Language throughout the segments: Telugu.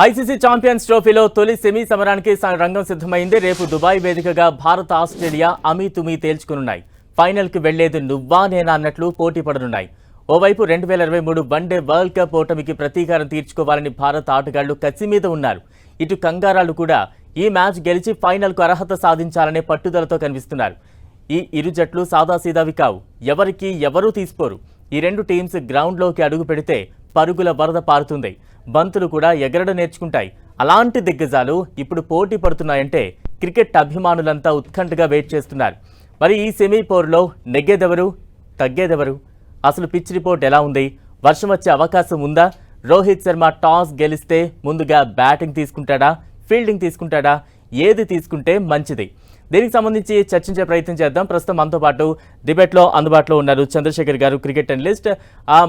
ఐసీసీ ఛాంపియన్స్ ట్రోఫీలో తొలి సెమీ సమరానికి రంగం సిద్ధమైంది. రేపు దుబాయ్ వేదికగా భారత్ ఆస్ట్రేలియా అమీతుమీ తేల్చుకునున్నాయి. ఫైనల్కి వెళ్లేది నువ్వా నేనా అన్నట్లు పోటీ పడనున్నాయి. ఓవైపు 2023 వన్డే వరల్డ్ కప్ ఓటమికి ప్రతీకారం తీర్చుకోవాలని భారత్ ఆటగాళ్లు కసి మీద ఉన్నారు. ఇటు కంగారాలు కూడా ఈ మ్యాచ్ గెలిచి ఫైనల్కు అర్హత సాధించాలనే పట్టుదలతో కనిపిస్తున్నారు. ఈ ఇరు జట్లు సాదాసీదావి కావు, ఎవరికి ఎవరూ తీసుకోరు. ఈ రెండు టీమ్స్ గ్రౌండ్లోకి అడుగు పెడితే పరుగుల వరద పారుతుంది. బంతులు కూడా ఎగరడం నేర్చుకుంటాయి. అలాంటి దిగ్గజాలు ఇప్పుడు పోటీ పడుతున్నాయంటే క్రికెట్ అభిమానులంతా ఉత్కంఠగా వెయిట్ చేస్తున్నారు. మరి ఈ సెమీ పోరులో నెగ్గేదెవరు, తగ్గేదెవరు? అసలు పిచ్ రిపోర్ట్ ఎలా ఉంది? వర్షం వచ్చే అవకాశం ఉందా? రోహిత్ శర్మ టాస్ గెలిస్తే ముందుగా బ్యాటింగ్ తీసుకుంటాడా, ఫీల్డింగ్ తీసుకుంటాడా? ఏది తీసుకుంటే మంచిది? దీనికి సంబంధించి చర్చించే ప్రయత్నం చేద్దాం. ప్రస్తుతం మనతో పాటు డిబేట్లో అందుబాటులో ఉన్నారు చంద్రశేఖర్ గారు, క్రికెట్ అనలిస్ట్.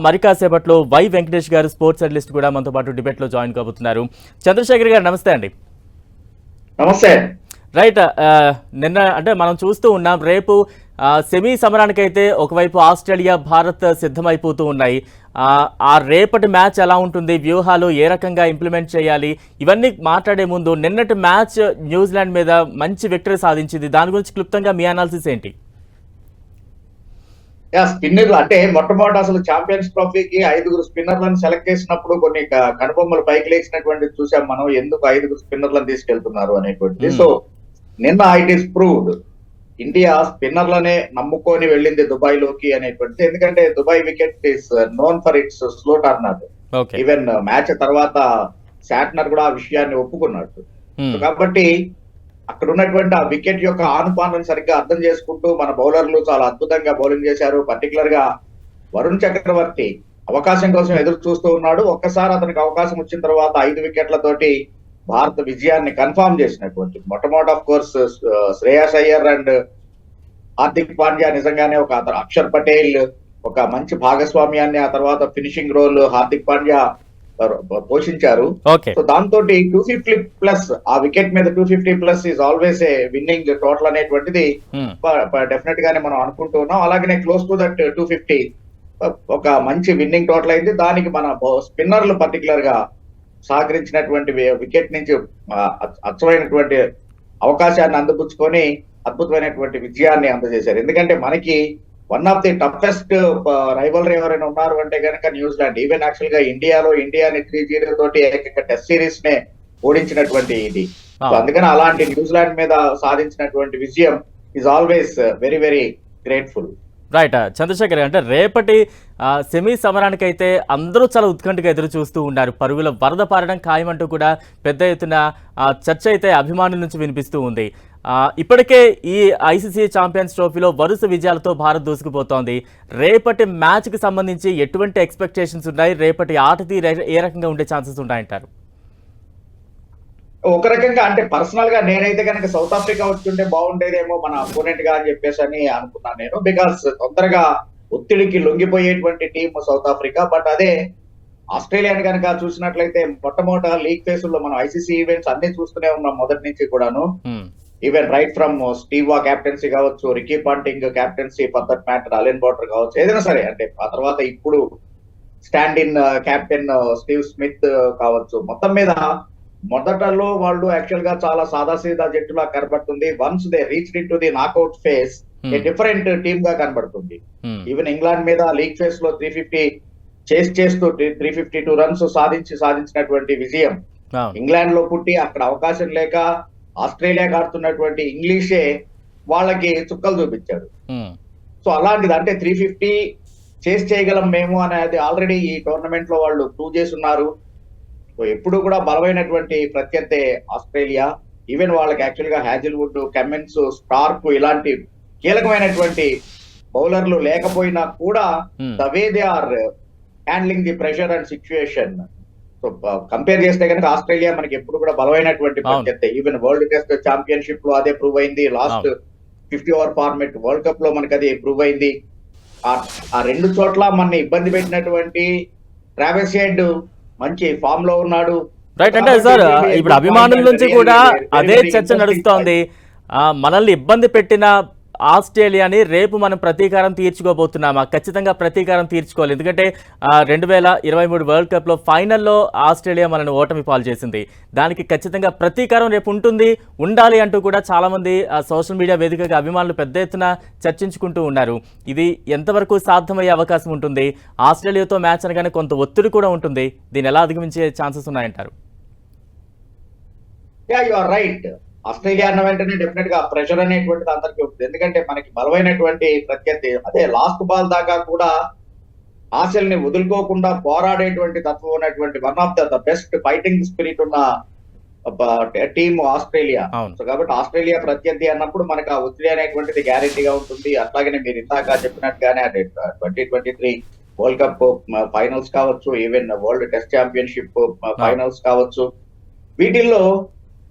మరి కాసేపట్లో వై వెంకటేష్ గారు, స్పోర్ట్స్ అనలిస్ట్ కూడా మనతో పాటు డిబేట్లో జాయిన్ కాబోతున్నారు. చంద్రశేఖర్ గారు నమస్తే అండి. నమస్తే. రైట్, నిన్న అంటే మనం చూస్తూ ఉన్నాం, రేపు సెమీ సమరానికైతే ఒకవైపు ఆస్ట్రేలియా, భారత్ సిద్ధమైపోతూ ఉన్నాయి. ఆ రేపటి మ్యాచ్ ఎలా ఉంటుంది, వ్యూహాలు ఏ రకంగా ఇంప్లిమెంట్ చేయాలి, ఇవన్నీ మాట్లాడే ముందు నిన్నటి మ్యాచ్ న్యూజిలాండ్ మీద మంచి విక్టరీ సాధించింది. దాని గురించి క్లుప్తంగా మీ అనాలిసిస్ ఏంటి? స్పిన్నర్లు అంటే మొట్టమొదటి అసలు ఛాంపియన్స్ ట్రోఫీకి 5 స్పిన్నర్లను సెలెక్ట్ చేసినప్పుడు కొన్ని కనుబొమ్మలు పైకి లేచినటువంటి చూసాం మనం, ఎందుకు 5 స్పిన్నర్లను తీసుకెళ్తున్నారు అనేటువంటిది. సో నిన్న ఇట్ ఈస్ ప్రూవ్డ్, ఇండియా స్పిన్నర్లనే నమ్ముకొని వెళ్ళింది దుబాయ్ లోకి అనేటువంటిది. ఎందుకంటే Dubai wicket is known for it's slow Turner. Even match తర్వాత శాట్నర్ కూడా ఆ విషయాన్ని ఒప్పుకున్నాడు. కాబట్టి అక్కడ ఉన్నటువంటి ఆ వికెట్ యొక్క ఆనుపాలను సరిగ్గా అర్థం చేసుకుంటూ మన బౌలర్లు చాలా అద్భుతంగా బౌలింగ్ చేశారు. పర్టికులర్ గా వరుణ్ చక్రవర్తి అవకాశం కోసం ఎదురు చూస్తూ ఉన్నాడు. ఒక్కసారి అతనికి అవకాశం వచ్చిన తర్వాత 5 వికెట్లతోటి భారత విజయాన్ని కన్ఫర్మ్ చేసినటువంటి మొట్టమొదటి of course Shreyas Iyer and Hardik Pandya నిజంగానే ఒక అక్షర్ పటేల్ ఒక మంచి భాగస్వామ్యాన్ని ఆ తర్వాత ఫినిషింగ్ రోల్ హార్దిక్ పాండ్యా పోషించారు. సో దాంతో 250+ ఆ వికెట్ మీద 250+ is always a winnowing total అనేటువంటిది డెఫినెట్ గానే మనం అనుకుంటూ ఉన్నాం. అలాగనే క్లోజ్ టు దట్ 250 ఒక మంచి విన్నింగ్ టోటల్ అయింది. దానికి మన స్పిన్నర్లు పర్టికులర్ గా సహకరించినటువంటి వికెట్ నుంచి అచ్చమైనటువంటి అవకాశాన్ని అందిపుచ్చుకొని అద్భుతమైనటువంటి విజయాన్ని అందజేశారు. ఎందుకంటే మనకి one of the toughest rivalry ఎవరైనా ఉన్నారు అంటే కనుక న్యూజిలాండ్. ఈవెన్ యాక్చువల్ గా ఇండియాని 3-0 తోటి ఏకైక టెస్ట్ సిరీస్ నే ఓడించినటువంటి ఇది. సో అందుకని అలాంటి న్యూజిలాండ్ మీద సాధించినటువంటి విజయం is always very very grateful. Right Chandrashekar, అంటే రేపటి సెమీ సమరానికైతే అందరూ చాలా ఉత్కంఠగా ఎదురు చూస్తూ ఉన్నారు. పరుగుల వరద పారడం ఖాయమంటూ కూడా పెద్ద ఎత్తున చర్చ అయితే అభిమానుల నుంచి వినిపిస్తూ ఉంది. ఇప్పటికే ఈ ఐసీసీ ఛాంపియన్స్ ట్రోఫీలో వరుస విజయాలతో భారత్ దూసుకుపోతోంది. రేపటి మ్యాచ్కి సంబంధించి ఎటువంటి ఎక్స్పెక్టేషన్స్ ఉన్నాయి? రేపటి ఆట తీరు ఏ రకంగా ఉండే ఛాన్సెస్ ఉంటాయంటారు? ఒక రకంగా అంటే పర్సనల్ గా నేనైతే కనుక సౌత్ ఆఫ్రికా వచ్చుంటే బాగుండేదేమో మన అపోనెంట్ గా అని చెప్పేసి అని అనుకున్నాను నేను. బికాస్ తొందరగా ఒత్తిడికి లొంగిపోయేటువంటి టీమ్ సౌత్ ఆఫ్రికా. బట్ అదే ఆస్ట్రేలియాని కనుక చూసినట్లయితే మొట్టమొదట లీగ్ ఫేసుల్లో మనం ఐసీసీ ఈవెంట్స్ అన్ని చూస్తూనే ఉన్నాం మొదటి నుంచి కూడాను. Even right from Steve Waugh captaincy కావచ్చు, Ricky Ponting captaincy, for that matter Allan Border కావచ్చు, ఏదైనా సరే. అంటే ఆ తర్వాత ఇప్పుడు stand in captain Steve Smith కావచ్చు. మొత్తం మీద మొదటలో వాళ్ళు యాక్చువల్ గా చాలా సాదాసీదా జట్టులా కనబడుతుంది. Once they reach in to the knockout phase a different team గా కనబడుతుంది. ఈవెన్ ఇంగ్లాండ్ మీద లీగ్ ఫేజ్ లో 350 చేస్తూ 352 రన్స్ సాధించినటువంటి విజయం. ఇంగ్లాండ్ లో పుట్టి అక్కడ అవకాశం లేక ఆస్ట్రేలియాకి ఆడుతున్నటువంటి ఇంగ్లీషే వాళ్ళకి చుక్కలు చూపించాడు. సో అలాంటిది అంటే 350 చేయగలం మేము అనేది ఆల్రెడీ ఈ టోర్నమెంట్ లో వాళ్ళు ప్రూవ్ చేసి ఉన్నారు. ఎప్పుడు కూడా బలమైనటువంటి ప్రత్యర్థి ఆస్ట్రేలియా. ఈవెన్ వాళ్ళకి యాక్చువల్ గా హ్యాజిల్వుడ్, కమిన్స్, స్టార్క్ ఇలాంటి కీలకమైనటువంటి బౌలర్లు లేకపోయినా కూడా the way they are handling the pressure and situation. So compare చేస్తే కనుక ఆస్ట్రేలియా మనకి ఎప్పుడు కూడా బలమైనటువంటి ప్రత్యర్థి. ఈవెన్ వరల్డ్ టెస్ట్ ఛాంపియన్షిప్ లో అదే ప్రూవ్ అయింది. Last 50 over format world cup లో మనకి అది ప్రూవ్ అయింది. ఆ 2 చోట్ల మన ఇబ్బంది పెట్టినటువంటి ట్రావిస్ హెడ్ మంచి ఫామ్ లో ఉన్నాడు. రైట్, అంటే సార్ ఇప్పుడు అభిమానుల నుంచి కూడా అదే చర్చ నడుస్తోంది. మనల్ని ఇబ్బంది పెట్టిన ఆస్ట్రేలియాని రేపు మనం ప్రతీకారం తీర్చుకోబోతున్నామా? ఖచ్చితంగా ప్రతీకారం తీర్చుకోవాలి. ఎందుకంటే 2023 వరల్డ్ కప్లో ఫైనల్లో ఆస్ట్రేలియా మనల్ని ఓటమి పాలు చేసింది. దానికి ఖచ్చితంగా ప్రతీకారం రేపు ఉండాలి అంటూ కూడా చాలామంది సోషల్ మీడియా వేదికగా అభిమానులు పెద్ద ఎత్తున చర్చించుకుంటూ ఉన్నారు. ఇది ఎంతవరకు సాధ్యమయ్యే అవకాశం ఉంటుంది? ఆస్ట్రేలియాతో మ్యాచ్ అనగానే కొంత ఒత్తిడి కూడా ఉంటుంది. దీన్ని ఎలా అధిగమించే ఛాన్సెస్ ఉన్నాయంటారు? You are right. ఆస్ట్రేలియా అన్న వెంటనే డెఫినెట్ గా ప్రెషర్ అనేటువంటిది అందరికీ ఉంటుంది. ఎందుకంటే మనకి బలమైనటువంటి ప్రత్యర్థి, అదే లాస్ట్ బాల్ దాకా కూడా ఆశల్ని వదులుకోకుండా పోరాడేటువంటి తత్వం ఉన్నటువంటి one of the best fighting spirit ఉన్న టీమ్ ఆస్ట్రేలియా. సో కాబట్టి ఆస్ట్రేలియా ప్రత్యర్థి అన్నప్పుడు మనకు ఆ ఒత్తిడి అనేటువంటిది గ్యారెంటీగా ఉంటుంది. అట్లాగనే మీరు ఇందాక చెప్పినట్టుగానే 2023 వరల్డ్ కప్ ఫైనల్స్ కావచ్చు, even world Test championship finals కావచ్చు, వీటిల్లో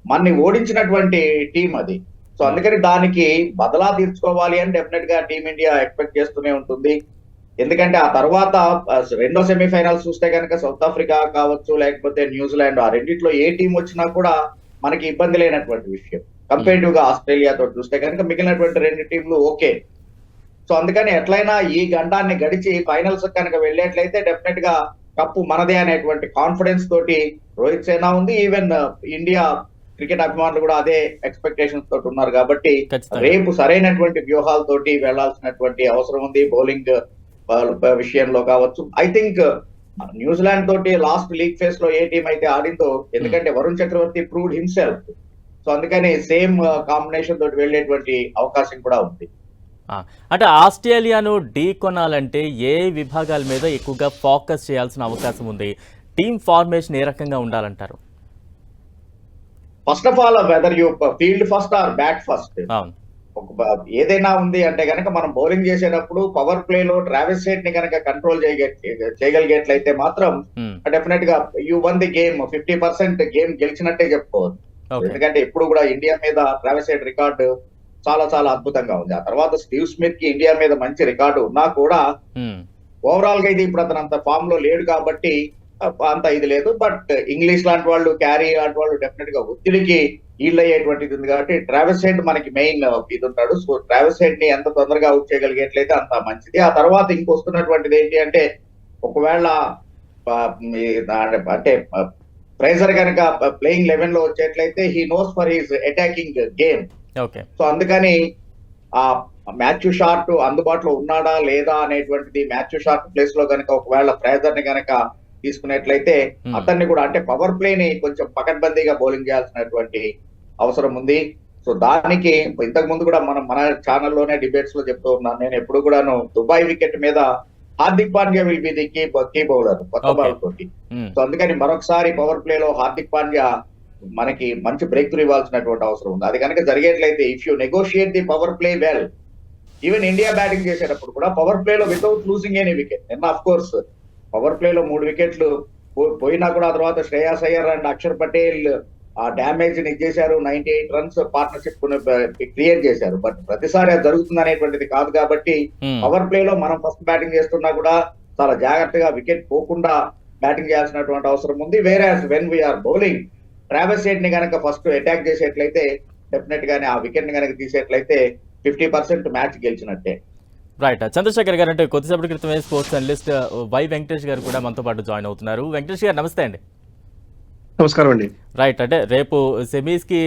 మనని ఓడించినటువంటి టీం అది. సో అందుకని దానికి బదలా తీర్చుకోవాలి అని డెఫినెట్ గా టీమిండియా ఎక్స్పెక్ట్ చేస్తూనే ఉంటుంది. ఎందుకంటే ఆ తర్వాత రెండో సెమీఫైనల్స్ చూస్తే కనుక సౌత్ ఆఫ్రికా కావచ్చు, లేకపోతే న్యూజిలాండ్, ఆ రెండిట్లో ఏ టీం వచ్చినా కూడా మనకి ఇబ్బంది లేనటువంటి విషయం. కంపేరిటివ్ గా ఆస్ట్రేలియాతో చూస్తే కనుక మిగిలినటువంటి రెండు టీంలు ఓకే. సో అందుకని ఎట్లయినా ఈ గండాన్ని గడిచి ఫైనల్స్ కనుక వెళ్ళేట్లయితే డెఫినెట్ గా కప్పు మనదే అనేటువంటి కాన్ఫిడెన్స్ తోటి రోహిత్ సేనా ఉంది. ఈవెన్ ఇండియా క్రికెట్ అభిమానులు కూడా అదే ఎక్స్పెక్టేషన్స్ తోటి ఉన్నారు. కాబట్టి రేపు సరైనటువంటి వ్యూహాలతోటి వెళ్లాల్సినటువంటి అవసరం ఉంది. బౌలింగ్ విషయంలో కావచ్చు, ఐ థింక్ న్యూజిలాండ్ తోటి లాస్ట్ లీగ్ ఫేజ్ లో ఏ టీం అయితే ఆడిందో, ఎందుకంటే వరుణ్ చక్రవర్తి ప్రూవ్డ్ హిమ్సెల్ఫ్. సో అందుకని సేమ్ కాంబినేషన్ తోటి వెళ్లేటువంటి అవకాశం కూడా ఉంది. అంటే ఆస్ట్రేలియాను ఢీ కొనాలంటే ఏ విభాగాల మీద ఎక్కువగా ఫోకస్ చేయాల్సిన అవకాశం ఉంది? టీమ్ ఫార్మేషన్ ఏ రకంగా ఉండాలంటారు? First of all whether you field first or bat first, ఏదైనా ఉంది అంటే కనుక మనం బౌలింగ్ చేసేటప్పుడు పవర్ ప్లే లో ట్రావిస్ హెడ్ ని కనుక కంట్రోల్ చేయగలిగేట్లయితే మాత్రం డెఫినెట్ గా you won the game. 50% game గెలిచినట్టే చెప్పుకోవచ్చు. ఎందుకంటే ఇప్పుడు కూడా ఇండియా మీద ట్రావిస్ హెడ్ రికార్డు చాలా చాలా అద్భుతంగా ఉంది. ఆ తర్వాత స్టీవ్ స్మిత్ కి ఇండియా మీద మంచి రికార్డు ఉన్నా కూడా ఓవరాల్ గా ఇది ఇప్పుడు అతను అంత ఫామ్ లో లేడు కాబట్టి అంత ఇది లేదు. బట్ ఇంగ్లీష్ లాంటి వాళ్ళు, క్యారీ లాంటి వాళ్ళు డెఫినెట్ గా ఒత్తిడికి ఈల్డ్ అయ్యేటువంటిది ఉంది. కాబట్టి ట్రావిస్ హెడ్ మనకి మెయిన్ ఇది ఉంటాడు. సో ట్రావిస్ హెడ్ ని ఎంత తొందరగా అవుట్ చేయగలిగేట్లయితే అంత మంచిది. ఆ తర్వాత ఇంకొస్తున్నటువంటిది ఏంటి అంటే, ఒకవేళ అంటే ఫ్రేజర్ కనుక ప్లేయింగ్ 11 లో వచ్చేట్లయితే he knows for his attacking game. So అందుకని ఆ మ్యాథ్యూ షార్ట్ అందుబాటులో ఉన్నాడా లేదా అనేటువంటిది, మ్యాథ్యూ షార్ట్ ప్లేస్ లో కనుక ఒకవేళ ఫ్రేజర్ ని కనుక తీసుకున్నట్లయితే అతన్ని కూడా అంటే పవర్ ప్లే ని కొంచెం పకడ్బందీగా బౌలింగ్ చేయాల్సినటువంటి అవసరం ఉంది. సో దానికి ఇంతకు ముందు కూడా మన ఛానల్లోనే డిబేట్స్ లో చెప్తూ ఉన్నాను నేను ఎప్పుడు కూడాను, దుబాయ్ వికెట్ మీద Hardik Pandya will be the key bowler కొత్త బాల్ తోటి. సో అందుకని మరొకసారి పవర్ ప్లే లో హార్దిక్ పాండ్యా మనకి మంచి బ్రేక్ త్రూ ఇవ్వాల్సినటువంటి అవసరం ఉంది. అది కనుక జరిగేట్లయితే if you negotiate the power play well, even India batting చేసేటప్పుడు కూడా పవర్ ప్లే లో వితౌట్ లూజింగ్ ఎనీ వికెట్, నిన్న ఆఫ్ కోర్స్ పవర్ ప్లే లో 3 వికెట్లు పోయినా కూడా ఆ తర్వాత శ్రేయాస్ అయ్యర్ అండ్ అక్షర్ పటేల్ ఆ డ్యామేజ్ ని ఇచ్చేశారు. 98 రన్స్ పార్ట్నర్షిప్ క్లియర్ చేశారు. బట్ ప్రతిసారి అది జరుగుతుంది అనేటువంటిది కాదు. కాబట్టి పవర్ ప్లే లో మనం ఫస్ట్ బ్యాటింగ్ చేస్తున్నా కూడా చాలా జాగ్రత్తగా వికెట్ పోకుండా బ్యాటింగ్ చేయాల్సినటువంటి అవసరం ఉంది. వేరే when we're bowling, Travis Head ని కనుక ఫస్ట్ అటాక్ చేసేట్లయితే డెఫినెట్ గానే ఆ వికెట్ ని కనుక తీసేట్లయితే 50% మ్యాచ్ గెలిచినట్టే. రైట్. చంద్రశేఖర్ గారు, అంటే కొద్దిసేపటి క్రితమే స్పోర్ట్స్ అనలిస్ట్ వై వెంకటేష్ గారు కూడా మనతో పాటు జాయిన్ అవుతున్నారు. వెంకటేష్ గారు నమస్తే అండి. నమస్కారం అండి. రైట్, అంటే రేపు సెమీస్ కి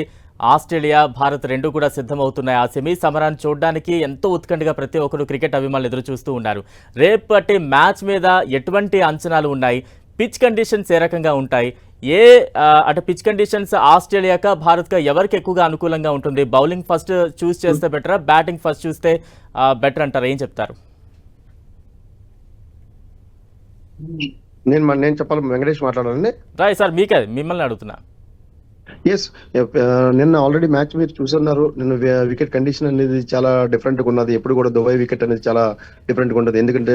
ఆస్ట్రేలియా, భారత్ రెండు కూడా సిద్ధమవుతున్నాయి. ఆ సెమీస్ సమరాన్ని చూడడానికి ఎంతో ఉత్కంఠగా ప్రతి ఒక్కరు క్రికెట్ అభిమానులు ఎదురు చూస్తూ ఉన్నారు. రేపటి మ్యాచ్ మీద ఎటువంటి అంచనాలు ఉన్నాయి? పిచ్ కండిషన్స్ ఏ రకంగా ఉంటాయి? అంటే పిచ్ కండిషన్స్ ఆస్ట్రేలియాకా భారత్కా ఎవరికి ఎక్కువగా అనుకూలంగా ఉంటుంది? బౌలింగ్ ఫస్ట్ చూస్ చేస్తే బెటరా, బ్యాటింగ్ ఫస్ట్ చూస్తే బెటర్ అంటారా? ఏం చెప్తారు? నేను చెప్పాలి, వెంకటేష్ మాట్లాడాలండి. రాయ్ సార్, మీకే, మిమ్మల్ని అడుగుతున్నా. ఎస్, నిన్న ఆల్రెడీ మ్యాచ్ మీరు చూస్తున్నారు. నిన్న వికెట్ కండిషన్ అనేది చాలా డిఫరెంట్ గా ఉన్నది. ఎప్పుడు కూడా దుబాయ్ వికెట్ అనేది చాలా డిఫరెంట్ గా ఉంటుంది. ఎందుకంటే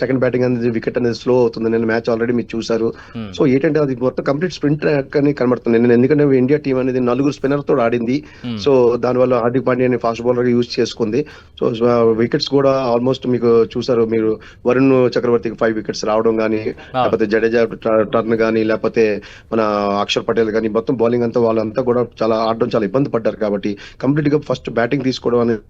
సెకండ్ బ్యాటింగ్ అనేది వికెట్ అనేది స్లో అవుతుంది. నిన్న మ్యాచ్ ఆల్రెడీ మీరు చూసారు. సో ఏంటంటే అది మొత్తం కంప్లీట్ స్ప్రింట్ అని కనబడుతుంది నిన్న. ఎందుకంటే ఇండియా టీం అనేది 4 స్పిన్నర్ తో ఆడింది. సో దానివల్ల హార్దిక్ పాండ్యాని ఫాస్ట్ బౌలర్ గా యూజ్ చేసుకుంది. సో వికెట్స్ కూడా ఆల్మోస్ట్ మీకు చూసారు మీరు, వరుణ్ చక్రవర్తికి 5 వికెట్స్ రావడం కానీ, లేకపోతే జడేజా టర్న్ కానీ, లేకపోతే మన అక్షర్ పటేల్ కానీ, మొత్తం బౌలింగ్ అంతా వాళ్ళంతా కూడా చాలా ఆడడం చాలా ఇబ్బంది పడ్డారు. కాబట్టి కంప్లీట్ గా ఫస్ట్ బ్యాటింగ్ తీసుకోవడం అనేది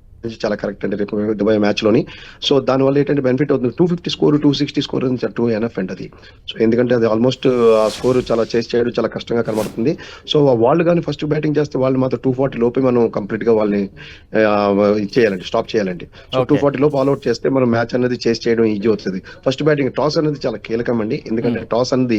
చాలా కరెక్ట్ అండి రేపు దుబాయ్ మ్యాచ్ లోని. సో దానివల్ల ఏంటంటే బెనిఫిట్ అవుతుంది. 250 స్కోర్ 260 స్కోర్ టూ ఎనఫ్ అండి అది. సో ఎందుకంటే అది ఆల్మోస్ట్ ఆ స్కోర్ చాలా చేసి చేయడం చాలా కష్టంగా కనబడుతుంది. సో వాళ్ళు కానీ ఫస్ట్ బ్యాటింగ్ చేస్తే వాళ్ళు మాత్రం 240 లోపే మనం కంప్లీట్ గా వాళ్ళని ఇచ్చేయాలండి, స్టాప్ చేయాలండి. So Okay. 240 లోపు ఆల్అౌట్ చేస్తే మనం మ్యాచ్ అనేది చేసి చేయడం ఈజీ అవుతుంది. ఫస్ట్ బ్యాటింగ్ టాస్ అనేది చాలా కీలకం అండి. ఎందుకంటే టాస్ అనేది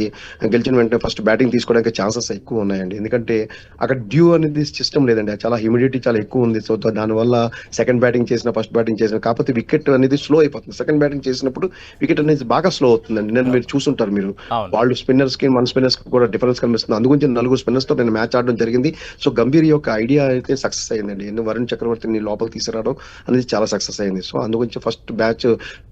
గెలిచిన వెంటనే ఫస్ట్ బ్యాటింగ్ తీసుకోవడానికి ఛాన్సెస్ ఎక్కువ ఉన్నాయండి. ఎందుకంటే అక్కడ డ్యూ అనేది సిస్టమ్ లేదండి, చాలా హ్యూమిడిటీ చాలా ఎక్కువ ఉంది. సో దానివల్ల సెకండ్ బ్యాటింగ్ చేసిన ఫస్ట్ బ్యాటింగ్ చేసిన కాకపోతే వికెట్ అనేది స్లో అయిపోతుంది. సెకండ్ బ్యాటింగ్ చేసినప్పుడు వికెట్ అనేది బాగా స్లో అవుతుందండి. నేను మీరు చూసుంటారు మీరు, అవును. వాళ్ళు స్పిన్నర్స్ కి మన స్పిన్నర్స్ కి కూడా డిఫరెన్స్ కనిపిస్తుంది. అందుగురించి 4 స్పిన్నర్స్ తో నేను మ్యాచ్ ఆడడం జరిగింది. సో గంభీర్ యొక్క ఐడియా అయితే సక్సెస్ అయిందండి. ఎందుకు వరుణ్ చక్రవర్తిని లోపలికి తీసుకురావడం అనేది చాలా సక్సెస్ అయింది. సో అందుగురించి ఫస్ట్ బ్యాచ్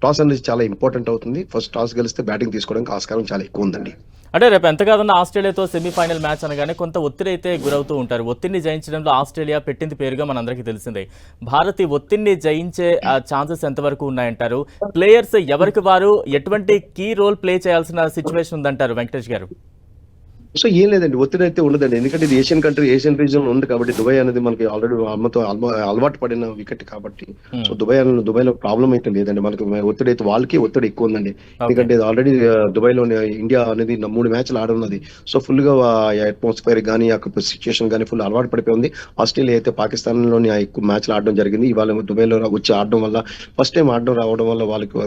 టాస్ అనేది చాలా ఇంపార్టెంట్ అవుతుంది. ఫస్ట్ టాస్ గెలిస్తే బ్యాటింగ్ తీసుకోవడానికి ఆస్కారం చాలా ఎక్కువ ఉందండి. అంటే రేపు ఎంత కాదన్నా ఆస్ట్రేలియాతో సెమీఫైనల్ మ్యాచ్ అనగానే కొంత ఒత్తిడి అయితే గురవుతూ ఉంటారు. ఒత్తిడిని జయించడంలో ఆస్ట్రేలియా పెట్టింది పేరుగా మనందరికీ తెలిసిందే. భారత్ ఈ ఒత్తిడిని జయించే ఛాన్సెస్ ఎంతవరకు ఉన్నాయంటారు? ప్లేయర్స్ ఎవరికి వారు ఎటువంటి కీ రోల్ ప్లే చేయాల్సిన సిచ్యువేషన్ ఉందంటారు వెంకటేష్ గారు? సో ఏం లేదండి, ఒత్తిడి అయితే ఉండదండి. ఎందుకంటే ఇది ఏషియన్ కంట్రీ, ఏషియన్ రీజన్ ఉంది కాబట్టి దుబాయ్ అనేది మనకి ఆల్రెడీ అలవాటు పడిన వికెట్ కాబట్టి సో దుబాయ్ లో ప్రాబ్లం అయితే లేదండి. మనకి ఒత్తిడి అయితే వాళ్ళకి ఒత్తిడి ఎక్కువ ఉందండి. ఎందుకంటే ఆల్రెడీ దుబాయ్ లో ఇండియా అనేది 3 మ్యాచ్లు ఆడున్నది. సో ఫుల్ గా అట్మాస్ఫియర్ కానీ సిచ్యుయేషన్ కానీ ఫుల్ అలవాటు పడిపోయి ఉంది. ఆస్ట్రేలియా అయితే పాకిస్తాన్ లోని ఎక్కువ మ్యాచ్లు ఆడడం జరిగింది. ఇవాళ దుబాయ్ లో వచ్చి ఆడడం వల్ల ఫస్ట్ టైం ఆడడం రావడం వల్ల వాళ్ళకి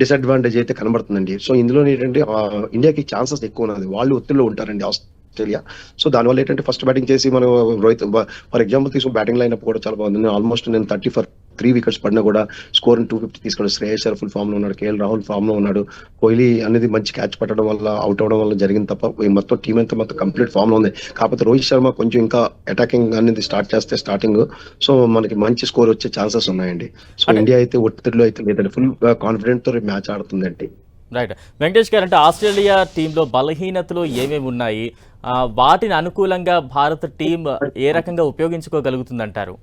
డిసడ్వాంటేజ్ అయితే కనబడుతుందండి. సో ఇందులో ఏంటంటే ఇండియాకి ఛాన్సెస్ ఎక్కువ ఉన్నది. వాళ్ళు ఒత్తిడిలో ఉంటారండి ఆస్ట్రేలియా. సో దానివల్ల ఏంటంటే ఫస్ట్ బ్యాటింగ్ చేసి మనం రోహిత్ ఫర్ ఎగ్జాంపుల్ తీసుకుని బ్యాటింగ్ లైన్ అప్ కూడా చాలా బాగుంది. ఆల్మోస్ట్ నేను 30 for 3 వికెట్స్ పడినా కూడా స్కోర్ 250 తీసుకున్నాడు. శ్రేయస్ అయ్యర్ ఫుల్ ఫామ్ లో ఉన్నాడు, కేఎల్ రాహుల్ ఫామ్ లో ఉన్నాడు. కోహ్లీ అనేది మంచి క్యాచ్ పట్టడం వల్ల అవుట్ అవడం వల్ల జరిగింది తప్ప మొత్తం టీం అంతా మొత్తం కంప్లీట్ ఫామ్ లో ఉంది. కాకపోతే రోహిత్ శర్మ కొంచెం ఇంకా అటాకింగ్ అనేది స్టార్ట్ చేస్తే స్టార్టింగ్ సో మనకి మంచి స్కోర్ వచ్చే ఛాన్సెస్ ఉన్నాయండి. సో ఇండియా అయితే ఒత్తిడిలో అయితే లేదండి, ఫుల్ కాన్ఫిడెంట్ తో మ్యాచ్ ఆడుతుందండి. రైట్ వెంకటేష్ గారు, అంటే ఆస్ట్రేలియా టీంలో బలహీనతలు ఏమేమి ఉన్నాయి, వాటిని అనుకూలంగా భారత టీం ఏ రకంగా ఉపయోగించుకోగలుగుతుందంటారు?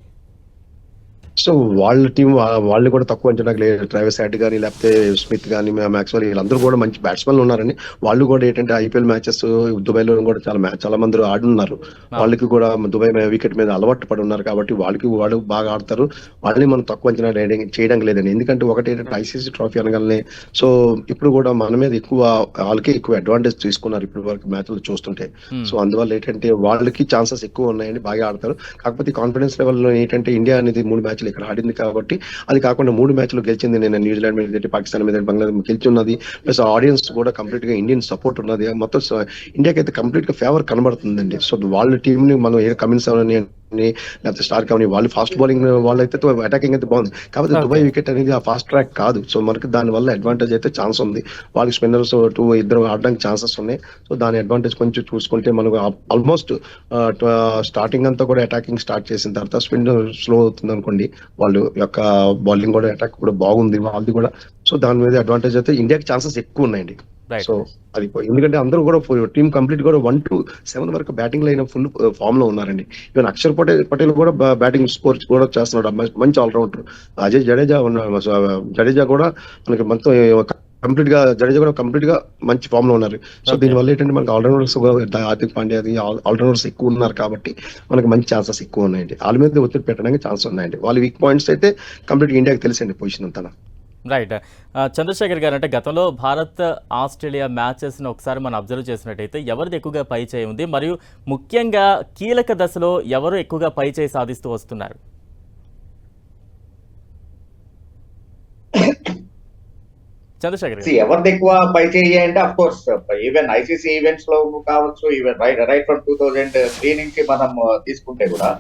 సో వాళ్ళ టీం వాళ్ళు కూడా తక్కువ అంచనాకు లేదు. ట్రావిస్ హెడ్ కానీ లేకపోతే స్మిత్ కానీ మ్యాక్స్వెల్ వీళ్ళందరూ కూడా మంచి బ్యాట్స్మెన్లు ఉన్నారండి. వాళ్ళు కూడా ఏంటంటే ఐపీఎల్ మ్యాచెస్ దుబాయ్ లో కూడా చాలా మంది ఆడున్నారు. వాళ్ళకి కూడా దుబాయ్ వికెట్ మీద అలవాటు పడి ఉన్నారు కాబట్టి వాళ్ళు బాగా ఆడతారు. వాళ్ళని మనం తక్కువ అంచనా చేయడానికి లేదండి. ఎందుకంటే ఒకటి ఏంటంటే ఐసీసీ ట్రోఫీ అనగానే సో ఇప్పుడు కూడా మన మీద వాళ్ళకి ఎక్కువ అడ్వాంటేజ్ తీసుకున్నారు ఇప్పుడు వరకు మ్యాచ్లు చూస్తుంటే. సో అందువల్ల ఏంటంటే వాళ్ళకి ఛాన్సెస్ ఎక్కువ ఉన్నాయండి, బాగా ఆడతారు. కాకపోతే కాన్ఫిడెన్స్ లెవెల్లో ఏంటంటే ఇండియా అనేది 3 మ్యాచ్లు ఇక్కడ ఆడింది కాబట్టి అది కాకుండా 3 మ్యాచ్లు గెలిచింది. నేను న్యూజిలాండ్ మీద, పాకిస్తాన్ మీద, బంగ్లాదేశ్ గెలిచున్నది. ప్లస్ ఆడియన్స్ కూడా కంప్లీట్ గా ఇండియన్ సపోర్ట్ ఉన్నది. మొత్తం ఇండియాకి అయితే కంప్లీట్ గా ఫేవర్ కనబడుతుందండి. సో వాళ్ళ టీం ని మనం కమిన్స్ లేకపోతే స్టార్ కానీ వాళ్ళు ఫాస్ట్ బౌలింగ్ వాళ్ళైతే అటాకింగ్ అయితే బాగుంది. కాకపోతే దుబాయ్ వికెట్ అనేది ఆ ఫాస్ట్ ట్రాక్ కాదు. సో మనకి దాని వల్ల అడ్వాంటేజ్ అయితే ఛాన్స్ ఉంది. వాళ్ళకి స్పిన్నర్స్ 2 ఆడడానికి ఛాన్సెస్ ఉన్నాయి. సో దాని అడ్వాంటేజ్ కొంచెం చూసుకుంటే మనకు ఆల్మోస్ట్ స్టార్టింగ్ అంతా కూడా అటాకింగ్ స్టార్ట్ చేసిన తర్వాత స్పిన్ స్లో అవుతుంది అనుకోండి, వాళ్ళు యొక్క బౌలింగ్ కూడా అటాక్ కూడా బాగుంది వాళ్ళది కూడా. సో దాని మీద అడ్వాంటేజ్ అయితే ఇండియాకి ఛాన్సెస్ ఎక్కువ ఉన్నాయండి. సో అది ఎందుకంటే అందరూ కూడా టీం కంప్లీట్ కూడా 1 to 7 వరకు బ్యాటింగ్ లైన్ ఫుల్ ఫామ్ లో ఉన్నారండి. ఈవెన్ అక్షర్ పటేల్ కూడా బ్యాటింగ్ స్కోర్ కూడా చేస్తున్నాడు, మంచి ఆల్రౌండర్. అజయ్ జడేజా కూడా మనకి మొత్తం కంప్లీట్ గా జడేజా కూడా కంప్లీట్ గా మంచి ఫామ్ లో ఉన్నారు. సో దీనివల్ల ఏంటంటే మనకి ఆల్రౌండర్స్ హార్దిక్ పాండ్యా ఆల్రౌండర్స్ ఎక్కువ ఉన్నారు కాబట్టి మనకి మంచి ఛాన్సెస్ ఎక్కువ ఉన్నాయండి. వాళ్ళ మీద ఒత్తిడి పెట్టడానికి ఛాన్స్ ఉన్నాయండి. వాళ్ళ వీక్ పాయింట్స్ అయితే కంప్లీట్ ఇండియాకి తెలిసండి పొజిషన్ అంతా. రైట్ చంద్రశేఖర్ గారు, అంటే గతంలో భారత్ ఆస్ట్రేలియా మ్యాచెస్ని ఒకసారి మనం అబ్జర్వ్ చేసినట్టయితే ఎవరిది ఎక్కువగా పై చేయి ఉంది, మరియు ముఖ్యంగా కీలక దశలో ఎవరు ఎక్కువగా పై చేయి సాధిస్తూ వస్తున్నారు? చంద్రశేఖర్ గారు, ఎవరిది ఎక్కువ పై చేయి అంటే of course even ICC events లో కావచ్చు, ఈవెన్ రైట్ ఫ్రమ్ 2003 నుంచి మనం తీసుకుంటే కూడా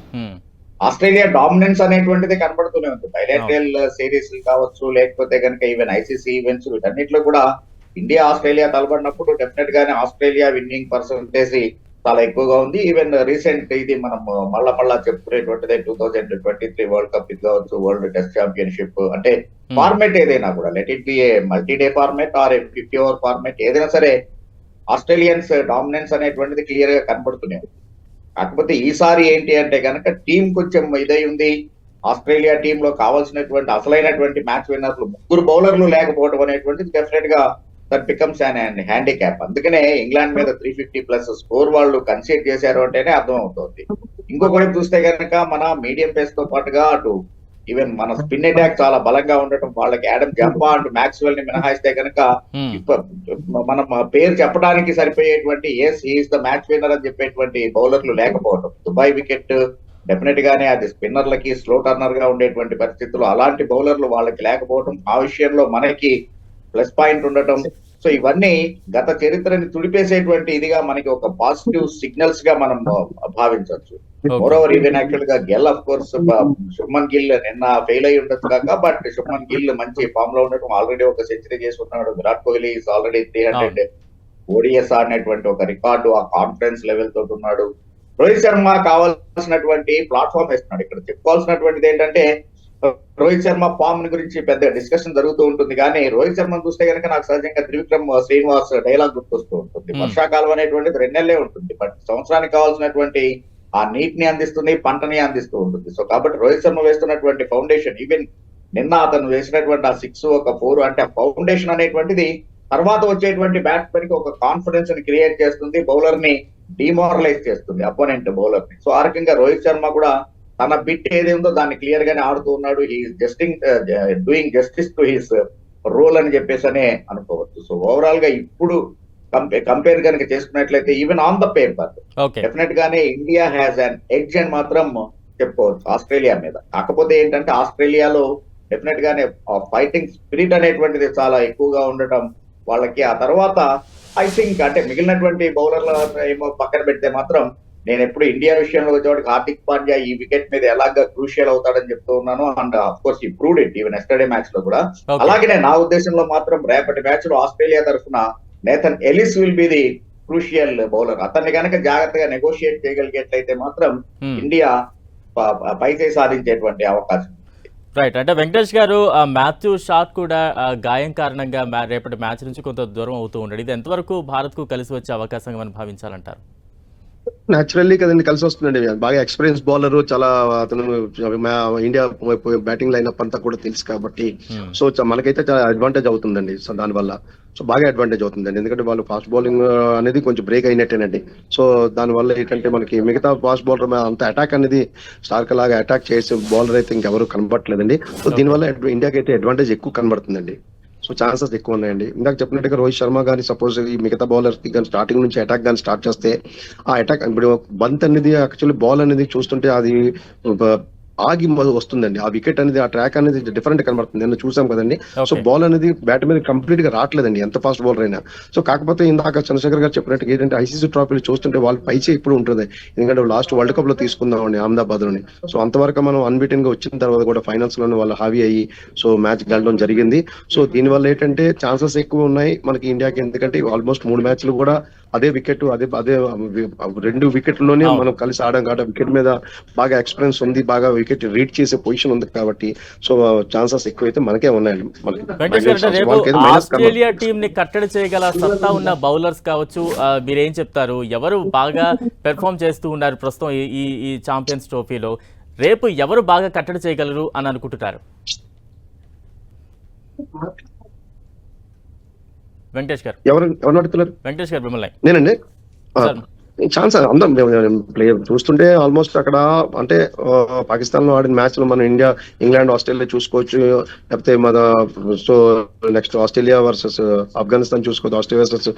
ఆస్ట్రేలియా డామినెన్స్ అనేటువంటిది కనబడుతూనే ఉంది. బైలేటరల్ సిరీస్ కావచ్చు, లేకపోతే కనుక ఈవెన్ ఐసీసీ ఈవెంట్స్ వీటన్నిటిలో కూడా ఇండియా ఆస్ట్రేలియా తలబడినప్పుడు డెఫినెట్ గానే ఆస్ట్రేలియా విన్నింగ్ పర్సెంటేజ్ చాలా ఎక్కువగా ఉంది. ఈవెన్ రీసెంట్ ఇది మనం మళ్ళా చెప్పుకునేటువంటిదే 2023 వరల్డ్ కప్ ఇది కావచ్చు, వరల్డ్ టెస్ట్ ఛాంపియన్షిప్ అంటే ఫార్మేట్ ఏదైనా కూడా let it be a multi-day format or 50 over format ఏదైనా సరే ఆస్ట్రేలియన్స్ డామినెన్స్ అనేటువంటిది క్లియర్ గా కనబడుతూనే ఉంది. కాకపోతే ఈసారి ఏంటి అంటే కనుక టీం కొంచెం ఇదై ఉంది. ఆస్ట్రేలియా టీమ్ లో కావాల్సినటువంటి అసలైనటువంటి మ్యాచ్ విన్నర్లు 3 బౌలర్లు లేకపోవడం అనేటువంటిది డెఫినెట్ గా దట్ బికమ్స్ అన్ హ్యాండిక్యాప్. అందుకనే ఇంగ్లాండ్ మీద 350+ స్కోర్ వాళ్ళు కన్సీడ్ చేశారు అంటేనే అర్థం అవుతుంది. ఇంకొక వైపు చూస్తే కనుక మన మీడియం పేస్ తో పాటుగా అటు ఈవెన్ మన స్పిన్ అటాక్ చాలా బలంగా ఉండటం, వాళ్ళకి యాడమ్ జంపా అంటూ మ్యాక్స్వెల్ ని మినహాయిస్తే కనుక మనం పేరు చెప్పడానికి సరిపోయేటువంటి ఈస్ ద మ్యాచ్ విన్నర్ అని చెప్పేటువంటి బౌలర్లు లేకపోవడం, దుబాయ్ వికెట్ డెఫినెట్ గానే అది స్పిన్నర్లకి స్లో టర్నర్ గా ఉండేటువంటి పరిస్థితులు, అలాంటి బౌలర్లు వాళ్ళకి లేకపోవడం, ఆ విషయంలో మనకి ప్లస్ పాయింట్ ఉండటం. సో ఇవన్నీ గత చరిత్రని తుడిపేసేటువంటి ఇదిగా మనకి ఒక పాజిటివ్ సిగ్నల్స్ గా మనం భావించవచ్చు. మోరోవర్ ఈవెన్ యాక్చువల్ గా గెల్ ఆఫ్ కోర్స్ శుభ్మన్ గిల్ నిన్న ఫెయిల్ అయి ఉండొచ్చు కాక, బట్ శుభ్మన్ గిల్ మంచి ఫామ్ లో ఉండటం, ఆల్రెడీ ఒక సెంచరీ చేసి ఉన్నాడు. Virat Kohli is already 300 ODIs ఆడినటువంటి ఒక రికార్డు, ఆ కాన్ఫిడెన్స్ లెవెల్ తోటి ఉన్నాడు. రోహిత్ శర్మ కావాల్సినటువంటి ప్లాట్ఫామ్ ఇస్తున్నాడు. ఇక్కడ చెప్పుకోవాల్సినటువంటిది ఏంటంటే రోహిత్ శర్మ ఫామ్ గురించి పెద్ద డిస్కషన్ జరుగుతూ ఉంటుంది, కానీ రోహిత్ శర్మ చూస్తే కనుక నాకు సహజంగా త్రివిక్రమ్ శ్రీనివాస్ డైలాగ్ గుర్తొస్తూ ఉంటుంది. వర్షాకాలం అనేటువంటిది 2 నెలలే ఉంటుంది, బట్ సంవత్సరానికి కావాల్సినటువంటి ఆ నీటిని అందిస్తుంది, పంటని అందిస్తూ ఉంటుంది. సో కాబట్టి రోహిత్ శర్మ వేస్తున్నటువంటి ఫౌండేషన్, ఈవెన్ నిన్న అతను వేసినటువంటి ఆ 6 ఒక 4 అంటే ఆ ఫౌండేషన్ అనేటువంటిది తర్వాత వచ్చేటువంటి బ్యాట్స్మెన్ కి ఒక కాన్ఫిడెన్స్ ని క్రియేట్ చేస్తుంది, బౌలర్ ని డిమారలైజ్ చేస్తుంది, అపోనెంట్ బౌలర్ ని. సో ఆ రకంగా రోహిత్ శర్మ కూడా తన బిట్ ఏది ఉందో దాన్ని క్లియర్ గానే ఆడుతూ ఉన్నాడు. Doing justice to his role అని చెప్పేసి అనుకోవచ్చు. సో ఓవరాల్ గా ఇప్పుడు కంపేర్ కనుక చేసుకున్నట్లయితే even on the paper definite గానే ఇండియా హ్యాస్ అన్ ఎడ్జ్ అని మాత్రం చెప్పుకోవచ్చు ఆస్ట్రేలియా మీద. కాకపోతే ఏంటంటే ఆస్ట్రేలియాలో డెఫినెట్ గానే ఫైటింగ్ స్పిరిట్ అనేటువంటిది చాలా ఎక్కువగా ఉండటం వాళ్ళకి. ఆ తర్వాత ఐ థింక్ అంటే మిగిలినటువంటి బౌలర్ల ఏమో పక్కన పెడితే మాత్రం నేను ఎప్పుడు ఇండియా విషయంలో వచ్చేవాడికి హార్దిక్ పాండ్యా ఈ వికెట్ మీద ఎలాగా క్రూషియల్ అవుతాడని చెప్తూ ఉన్నాను. అండ్ ఆఫ్ కోర్స్ ఈ proved it even yesterday match లో కూడా. అలాగే నా ఉద్దేశంలో మాత్రం రేపటి మ్యాచ్ లో ఆస్ట్రేలియా తరఫున Nathan Ellis will be the crucial bowler. అతన్ని కనుక జాగ్రత్తగా నెగోషియేట్ చేయగలిగేట్లయితే మాత్రం ఇండియా పైసే సాధించేటువంటి అవకాశం. రైట్. అంటే వెంకటేష్ గారు, మాథ్యూ షాట్ కూడా గాయం కారణంగా రేపటి మ్యాచ్ నుంచి కొంత దూరం అవుతూ ఉన్నాడు. ఇది ఎంతవరకు భారత్ కు కలిసి వచ్చే అవకాశంగా మనం భావించాలంటారు? న్యాచురల్లీ కదండి కలిసి వస్తుందండి. బాగా ఎక్స్పీరియన్స్ బౌలర్, చాలా అతను ఇండియా బ్యాటింగ్ లైనప్ అంతా కూడా తెలుసు కాబట్టి సో మనకైతే చాలా అడ్వాంటేజ్ అవుతుందండి. సో దానివల్ల సో బాగా అడ్వాంటేజ్ అవుతుందండి, ఎందుకంటే వాళ్ళు ఫాస్ట్ బౌలింగ్ అనేది కొంచెం బ్రేక్ అయినట్టేనండి. సో దానివల్ల ఏంటంటే మనకి మిగతా ఫాస్ట్ బౌలర్ అంత అటాక్ అనేది స్టార్క్ లాగా అటాక్ చేసే బౌలర్ అయితే ఇంకెవరు కనబడట్లేదండి. సో దీనివల్ల ఇండియాకి అయితే అడ్వాంటేజ్ ఎక్కువ కనబడుతుందండి. సో ఛాన్సెస్ ఎక్కువ ఉన్నాయండి. ఇందాక చెప్పినట్టుగా రోహిత్ శర్మ కానీ సపోజ్ ఈ మిగతా బౌలర్స్ కి కానీ స్టార్టింగ్ నుంచి అటాక్ కానీ స్టార్ట్ చేస్తే ఆ అటాక్ ఇప్పుడు బంత్ అనేది యాక్చువల్లీ బాల్ అనేది చూస్తుంటే అది ఆగి వస్తుందండి. ఆ వికెట్ అనేది, ఆ ట్రాక్ అనేది డిఫరెంట్ కనబడుతుంది. నేను చూసాం కదండి. సో బాల్ అనేది బ్యాట్ మీద కంప్లీట్ గా రావట్లేదండి ఎంత ఫాస్ట్ బౌలర్ అయినా. సో కాకపోతే ఇందాక చంద్రశేఖర్ గారు చెప్పినట్టు ఏంటంటే ఐసీసీ ట్రోఫీలు చూస్తుంటే వాళ్ళు పైచే ఇప్పుడు ఉంటుంది, ఎందుకంటే లాస్ట్ వరల్డ్ కప్ లో తీసుకుందామండి అహ్మదాబాద్ లోని. సో అంతవరకు మనం అన్బీటెన్ గా వచ్చిన తర్వాత కూడా ఫైనల్స్ లోనే వాళ్ళు హావీ అయ్యి సో మ్యాచ్ గెలడం జరిగింది. సో దీనివల్ల ఏంటంటే ఛాన్సెస్ ఎక్కువ ఉన్నాయి మనకి ఇండియాకి, ఎందుకంటే ఆల్మోస్ట్ 3 మ్యాచ్లు కూడా అదే వికెట్ అదే 2 వికెట్లోనే మనం కలిసి ఆడాం కాబట్టి వికెట్ మీద బాగా ఎక్స్పీరియన్స్ ఉంది, బాగా వికెట్ రీడ్ చేసే పొజిషన్ ఉంది కాబట్టి సో ఛాన్సెస్ ఎక్కువైతే మనకే ఉన్నాయండి. ఆస్ట్రేలియా టీం ని కట్టడి చేయగల సత్తా ఉన్న బౌలర్స్ కావచ్చు, మీరేం చెప్తారు? ఎవరు బాగా పెర్ఫామ్ చేస్తూ ఉన్నారు ప్రస్తుతం ఈ ఛాంపియన్స్ ట్రోఫీలో? రేపు ఎవరు బాగా కట్టడి చేయగలరు అని అనుకుంటున్నారు? వెంకటేష్ గారు ఎవరు అడుగుతున్నారు? వెంకటేష్ గారు మిమ్మల్ని. నేనండి. ఛాన్స్ అందరం ప్లేయర్ చూస్తుంటే ఆల్మోస్ట్ అక్కడ అంటే పాకిస్తాన్ లో ఆడిన మ్యాచ్ లో మనం ఇండియా, ఇంగ్లాండ్, ఆస్ట్రేలియా చూసుకోవచ్చు, లేకపోతే మన so next Australia versus Afghanistan చూసుకోవచ్చు, ఆస్ట్రేలియా వర్సెస్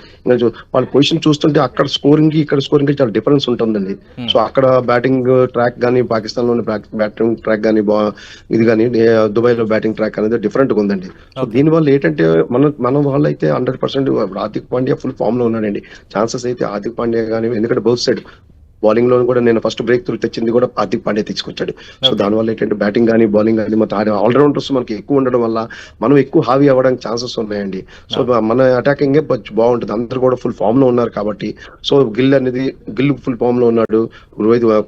వాళ్ళ పొజిషన్ చూస్తుంటే అక్కడ స్కోరింగ్ కి ఇక్కడ స్కోరింగ్ కి చాలా డిఫరెన్స్ ఉంటుందండి. సో అక్కడ బ్యాటింగ్ ట్రాక్ గానీ, పాకిస్తాన్ లోని బ్యాటింగ్ ట్రాక్ గానీ, ఇది కానీ దుబాయ్ లో బ్యాటింగ్ ట్రాక్ అనేది డిఫరెంట్ గా ఉందండి. సో దీనివల్ల ఏంటంటే మన వాళ్ళు అయితే 100% హార్దిక్ పాండ్యా ఫుల్ ఫామ్ లో ఉన్నాడండి. ఛాన్సెస్ అయితే హార్దిక్ పాండ్యా కానీ, ఎందుకంటే బౌత్ సైడ్ బౌలింగ్ లో కూడా నేను ఫస్ట్ బ్రేక్ త్రూ తెచ్చింది కూడా హార్దిక్ పాండ్యా తీసుకొచ్చాడు. సో దానివల్ల ఏంటంటే బ్యాటింగ్ కానీ, బౌలింగ్ కానీ మొత్తం ఆల్రౌండర్స్ మనకి ఎక్కువ ఉండడం వల్ల మనం ఎక్కువ హావీ అవ్వడానికి ఛాన్సెస్ ఉన్నాయండి. సో మన అటాకింగ్ బాగుంటుంది, అందరూ కూడా ఫుల్ ఫామ్ లో ఉన్నారు కాబట్టి. సో గిల్ ఫుల్ ఫామ్ లో ఉన్నాడు,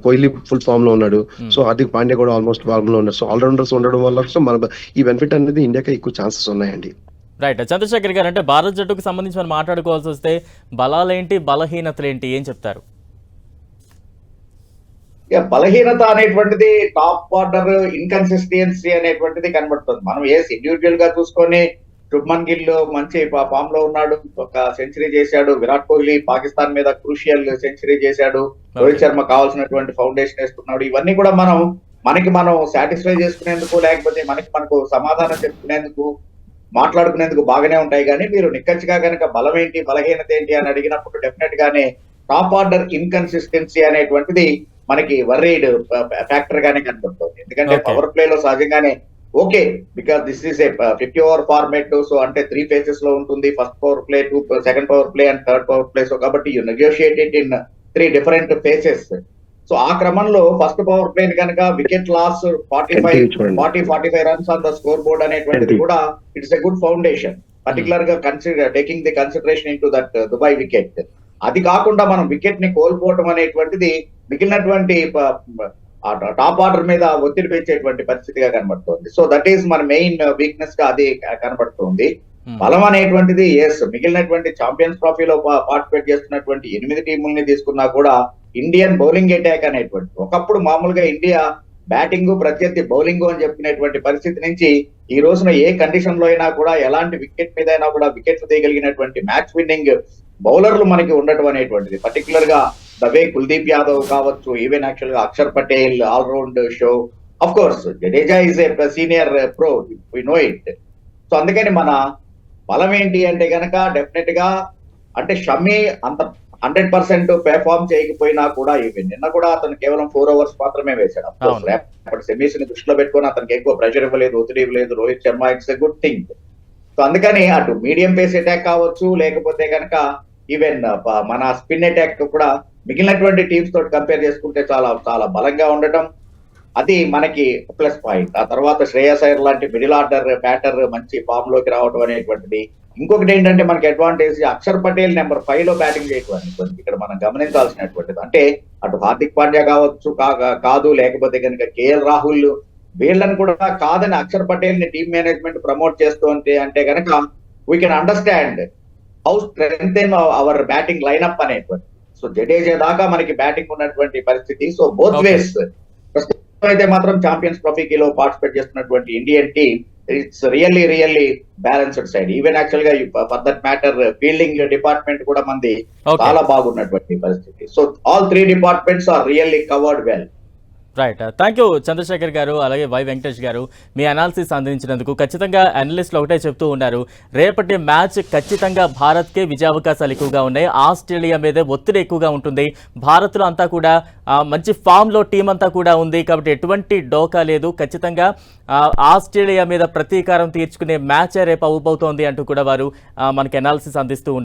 కోహ్లీ ఫుల్ ఫామ్ లో ఉన్నాడు, సో హార్దిక్ పాండ్యా కూడా ఆల్మోస్ట్ ఫామ్ లో ఉన్నారు. సో ఆల్రౌండర్స్ ఉండడం వల్ల సో మన ఈ బెనిఫిట్ అనేది ఇండియాకి ఎక్కువ ఛాన్సెస్ ఉన్నాయండి. రైట్. చంద్రశేఖర్ గారు, అంటే భారత్ జట్టుకు సంబంధించి మనం మాట్లాడుకోవాల్సి వస్తే బలాలేంటి, బలహీనతలేంటి, ఏం చెప్తారు? బలహీనత అనేటువంటిది టాప్ ఆర్డర్ ఇన్కన్సిస్టెన్సీ అనేటువంటిది కనబడుతుంది. మనం ఇండివిజువల్ గా చూసుకొని శుభ్మన్ గిల్ మంచి ఫామ్ లో ఉన్నాడు, ఒక సెంచరీ చేశాడు. విరాట్ కోహ్లీ పాకిస్తాన్ మీద క్రూషియల్ సెంచరీ చేశాడు. రోహిత్ శర్మ కావాల్సినటువంటి ఫౌండేషన్ వేసుకున్నాడు. ఇవన్నీ కూడా మనం సాటిస్ఫై చేసుకునేందుకు, లేకపోతే మనకు సమాధానం చెప్పుకునేందుకు, మాట్లాడుకునేందుకు బాగానే ఉంటాయి. కానీ మీరు నిక్కచ్చిగా కనుక బలం ఏంటి, బలహీనత ఏంటి అని అడిగినప్పుడు డెఫినెట్ గానే టాప్ ఆర్డర్ ఇన్కన్సిస్టెన్సీ అనేటువంటిది మనకి వర్రీడ్ ఫ్యాక్టర్ గానే కనబడుతుంది. ఎందుకంటే పవర్ ప్లే లో సహజంగానే okay, because this is a 50 over format. So అంటే 3 phases లో ఉంటుంది. First power play, second power play and third power play. So కాబట్టి you negotiated in 3 different phases. So ఆ క్రమంలో ఫస్ట్ పవర్ ప్లే కనుక wicket loss 40-45 runs on the scoreboard అనేటువంటిది కూడా it's a good foundation, particular గా taking the consideration into that Dubai wicket. అది కాకుండా మనం వికెట్ ని కోల్పోవటం అనేటువంటిది మిగిలినటువంటి టాప్ ఆర్డర్ మీద ఒత్తిడి పెంచేటువంటి పరిస్థితిగా కనబడుతుంది. సో దట్ ఈస్ మన మెయిన్ వీక్నెస్ గా అది కనబడుతుంది. బలం అనేటువంటిది మిగిలినటువంటి ఛాంపియన్స్ ట్రోఫీలో పార్టిసిపేట్ చేస్తున్నటువంటి 8 టీముల్ని తీసుకున్నా కూడా ఇండియన్ బౌలింగ్ అటాక్ అనేటువంటి, ఒకప్పుడు మామూలుగా ఇండియా బ్యాటింగ్ ప్రత్యర్థి బౌలింగ్ అని చెప్పుకునేటువంటి పరిస్థితి నుంచి ఈ రోజున ఏ కండిషన్ లో అయినా కూడా, ఎలాంటి వికెట్ మీద అయినా కూడా వికెట్లు తీయగలిగినటువంటి మ్యాచ్ విన్నింగ్ బౌలర్లు మనకి ఉండటం అనేటువంటిది, పర్టికులర్ గా దవే కుల్దీప్ యాదవ్ కావచ్చు, ఈవెన్ యాక్చువల్ గా Axar Patel all-round show. Of course Jadeja is a senior pro, we know it. So అందుకని మన బలం ఏంటి అంటే గనక డెఫినెట్ గా అంటే షమీ అంత 100% పెర్ఫార్మ్ చేయకపోయినా కూడా, ఈవెన్ నిన్న కూడా అతను కేవలం 4 overs మాత్రమే వేశాడు. అప్పుడు సెమీస్ ని దృష్టిలో పెట్టుకొని అతనికి ఎక్కువ ప్రెషర్ ఇవ్వలేదు, ఒత్తిడి ఇవ్వలేదు Rohit Sharma. It's a good thing. So అందుకని అటు మీడియం పేస్ అటాక్ కావచ్చు, లేకపోతే కనుక ఈవెన్ మన స్పిన్ అటాక్ కూడా మిగిలినటువంటి టీమ్స్ తోటి కంపేర్ చేసుకుంటే చాలా చాలా బలంగా ఉండటం అది మనకి ప్లస్ పాయింట్. ఆ తర్వాత శ్రేయస్ అయ్యర్ లాంటి మిడిల్ ఆర్డర్ బ్యాటర్ మంచి ఫామ్ లోకి రావడం అనేటువంటిది. ఇంకొకటి ఏంటంటే మనకి అడ్వాంటేజ్, అక్షర్ పటేల్ నెంబర్ 5 లో బ్యాటింగ్ చేయటం అనేటువంటిది ఇక్కడ మనం గమనించాల్సినటువంటిది. అంటే అటు హార్దిక్ పాండ్యా కావచ్చు, కాదు లేకపోతే కనుక కేఎల్ రాహుల్, వీళ్ళని కూడా కాదని అక్షర్ పటేల్ ని టీమ్ మేనేజ్మెంట్ ప్రమోట్ చేస్తూ అంటే కనుక we can understand how strengthen our batting lineup అనేటువంటి. సో జడేజా దాకా మనకి బ్యాటింగ్ ఉన్నటువంటి పరిస్థితి. సో బోత్ వేస్ అయితే మాత్రం ఛాంపియన్స్ ట్రోఫీలో పార్టిసిపేట్ చేస్తున్నటువంటి Indian team it's really balanced side. Even actual గా for that matter fielding department కూడా మంది చాలా బాగున్నటువంటి పరిస్థితి. So all 3 departments are really covered well. Right, thank you Chandrasekhar గారు, అలాగే వై వెంకటేష్ గారు మీ అనాలిసిస్ అందించినందుకు. ఖచ్చితంగా అనలిస్టులు ఒకటే చెప్తూ ఉన్నారు, రేపటి మ్యాచ్ ఖచ్చితంగా భారత్కే విజయావకాశాలు ఎక్కువగా ఉన్నాయి. ఆస్ట్రేలియా మీదే ఒత్తిడి ఎక్కువగా ఉంటుంది. భారత్లో అంతా కూడా మంచి ఫామ్లో టీం అంతా కూడా ఉంది కాబట్టి ఎటువంటి డోకా లేదు. ఖచ్చితంగా ఆస్ట్రేలియా మీద ప్రతీకారం తీర్చుకునే మ్యాచే రేపు అవ్వబోతోంది అంటూ కూడా వారు మనకి అనాలిసిస్ అందిస్తూ